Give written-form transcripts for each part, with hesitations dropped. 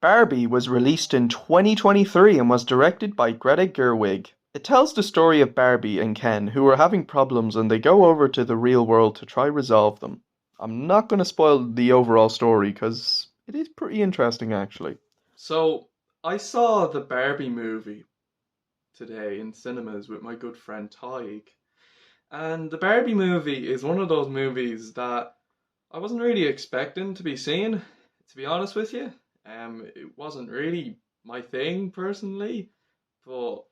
Barbie was released in 2023 and was directed by Greta Gerwig. It tells the story of Barbie and Ken who are having problems and they go over to the real world to try resolve them. I'm not going to spoil the overall story because it is pretty interesting actually. So, I saw the Barbie movie today in cinemas with my good friend Tyg. And the Barbie movie is one of those movies that I wasn't really expecting to be seeing, to be honest with you. It wasn't really my thing personally, but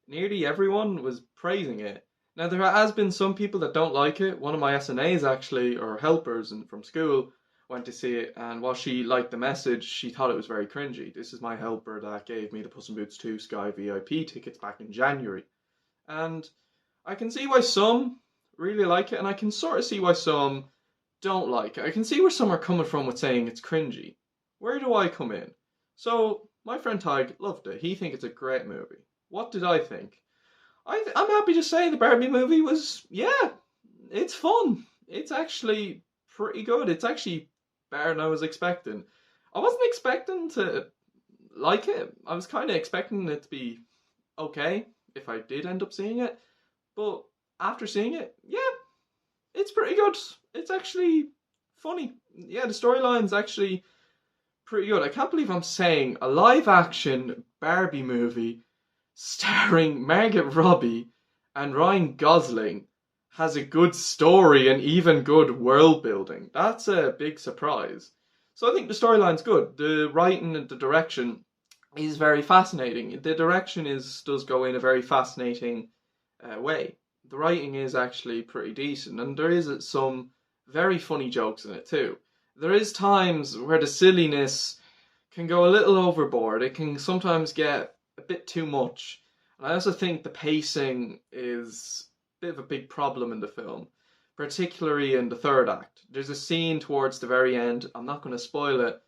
nearly everyone was praising it. Now there has been some people that don't like it. One of my SNAs actually, or helpers from school, went to see it, and while she liked the message, she thought it was very cringy. This is my helper that gave me the Puss in Boots 2 Sky VIP tickets back in January. And I can see why some really like it, and I can sort of see why some don't like it. I can see where some are coming from with saying it's cringy. Where do I come in? So, my friend Tig loved it. He thinks it's a great movie. What did I think? I'm happy to say the Barbie movie was, yeah, it's fun. It's actually pretty good. It's actually better than I was expecting. I wasn't expecting to like it. I was kind of expecting it to be okay if I did end up seeing it. But after seeing it, yeah, it's pretty good. It's actually funny. Yeah, the storyline's actually pretty good. I can't believe I'm saying a live action Barbie movie starring Margot Robbie and Ryan Gosling has a good story and even good world building. That's a big surprise. So I think the storyline's good. The writing and the direction is very fascinating. The direction does go in a very fascinating way. The writing is actually pretty decent, and there is some very funny jokes in it too. There is times where the silliness can go a little overboard. It can sometimes get a bit too much. And I also think the pacing is a bit of a big problem in the film, particularly in the third act. There's a scene towards the very end, I'm not going to spoil it,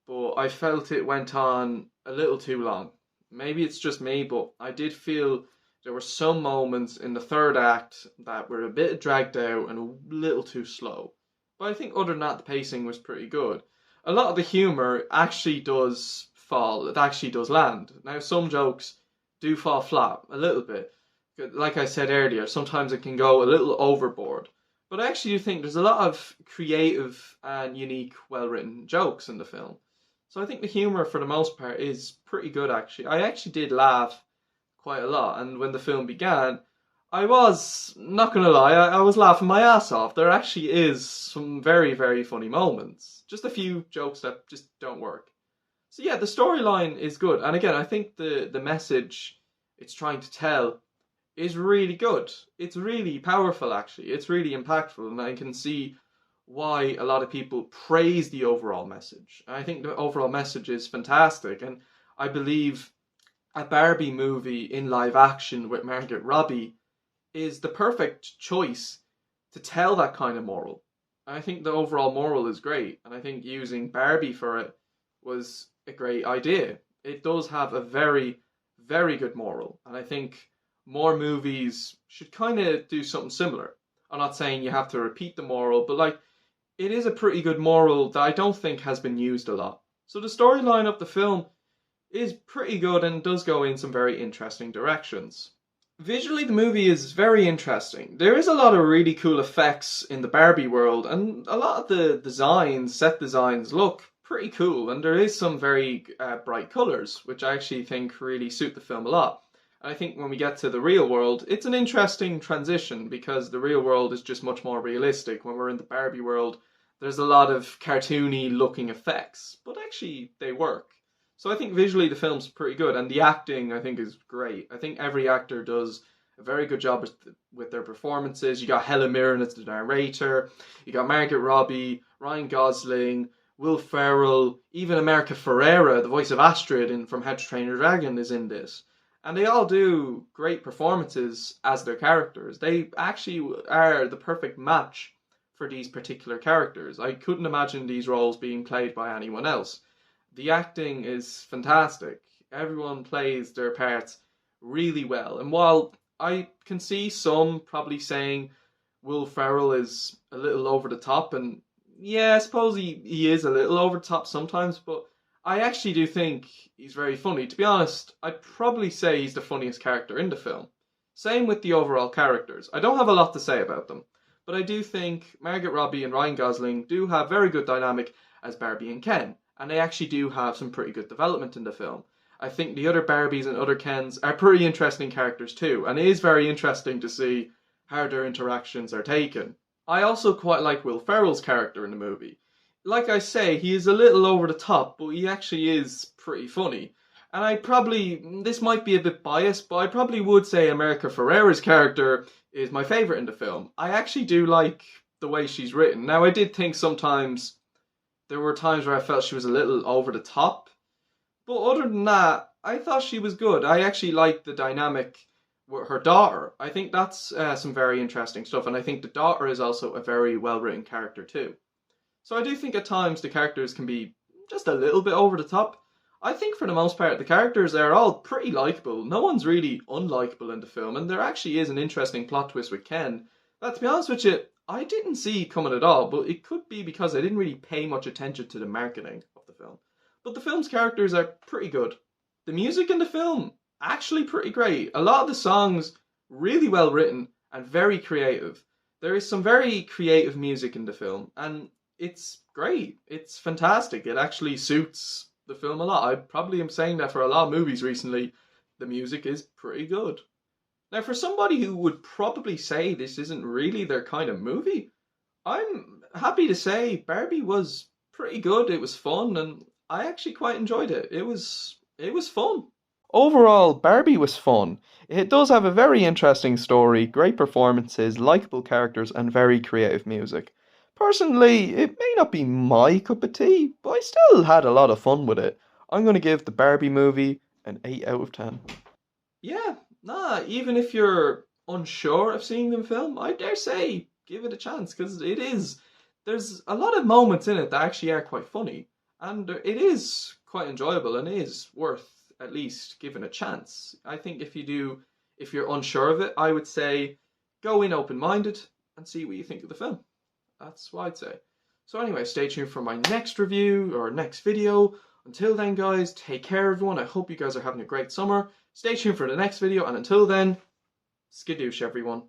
but I felt it went on a little too long. Maybe it's just me, but I did feel there were some moments in the third act that were a bit dragged out and a little too slow. But I think other than that, the pacing was pretty good. A lot of the humour actually does fall, it actually does land. Now, some jokes do fall flat a little bit. Like I said earlier, sometimes it can go a little overboard. But I actually do think there's a lot of creative and unique, well written jokes in the film. So I think the humour for the most part is pretty good actually. I actually did laugh quite a lot, and when the film began, I was, not gonna lie, I was laughing my ass off. There actually is some very, very funny moments. Just a few jokes that just don't work. So yeah, the storyline is good. And again, I think the message it's trying to tell is really good. It's really powerful actually. It's really impactful, and I can see why a lot of people praise the overall message. I think the overall message is fantastic, and I believe a Barbie movie in live action with Margot Robbie is the perfect choice to tell that kind of moral. I think the overall moral is great, and I think using Barbie for it was a great idea. It does have a very, very good moral, and I think more movies should kind of do something similar. I'm not saying you have to repeat the moral, but like, it is a pretty good moral that I don't think has been used a lot. So the storyline of the film is pretty good and does go in some very interesting directions. Visually, the movie is very interesting. There is a lot of really cool effects in the Barbie world, and a lot of the designs, set designs, look pretty cool, and there is some very bright colours, which I actually think really suit the film a lot. And I think when we get to the real world, it's an interesting transition because the real world is just much more realistic. When we're in the Barbie world, there's a lot of cartoony looking effects, but actually they work. So I think visually the film's pretty good, and the acting I think is great. I think every actor does a very good job with their performances. You got Helen Mirren as the narrator, you got Margot Robbie, Ryan Gosling, Will Ferrell, even America Ferrera, the voice of Astrid from How to Train Your Dragon, is in this. And they all do great performances as their characters. They actually are the perfect match for these particular characters. I couldn't imagine these roles being played by anyone else. The acting is fantastic. Everyone plays their parts really well. And while I can see some probably saying Will Ferrell is a little over the top, and yeah, I suppose he is a little over the top sometimes, but I actually do think he's very funny. To be honest, I'd probably say he's the funniest character in the film. Same with the overall characters. I don't have a lot to say about them, but I do think Margot Robbie and Ryan Gosling do have very good dynamic as Barbie and Ken, and they actually do have some pretty good development in the film. I think the other Barbies and other Kens are pretty interesting characters too, and it is very interesting to see how their interactions are taken. I also quite like Will Ferrell's character in the movie. Like I say, he is a little over the top, but he actually is pretty funny. And this might be a bit biased, but I probably would say America Ferrera's character is my favourite in the film. I actually do like the way she's written. Now, I did think sometimes, there were times where I felt she was a little over the top, but other than that, I thought she was good. I actually liked the dynamic with her daughter. I think that's some very interesting stuff, and I think the daughter is also a very well written character too. So I do think at times the characters can be just a little bit over the top. I think for the most part the characters are all pretty likeable. No one's really unlikable in the film, and there actually is an interesting plot twist with Ken that, to be honest with you, I didn't see coming at all, but it could be because I didn't really pay much attention to the marketing of the film. But the film's characters are pretty good. The music in the film, actually pretty great. A lot of the songs, really well written and very creative. There is some very creative music in the film, and it's great. It's fantastic. It actually suits the film a lot. I probably am saying that for a lot of movies recently. The music is pretty good. Now, for somebody who would probably say this isn't really their kind of movie, I'm happy to say Barbie was pretty good. It was fun, and I actually quite enjoyed it. It was fun. Overall, Barbie was fun. It does have a very interesting story, great performances, likable characters, and very creative music. Personally, it may not be my cup of tea, but I still had a lot of fun with it. I'm going to give the Barbie movie an 8 out of 10. Yeah, nah, even if you're unsure of seeing the film, I dare say give it a chance, because there's a lot of moments in it that actually are quite funny, and it is quite enjoyable and is worth at least giving a chance. I think if you're unsure of it, I would say go in open-minded and see what you think of the film. That's what I'd say. So anyway, stay tuned for my next review or next video. Until then, guys, take care, everyone. I hope you guys are having a great summer. Stay tuned for the next video, and until then, skadoosh, everyone.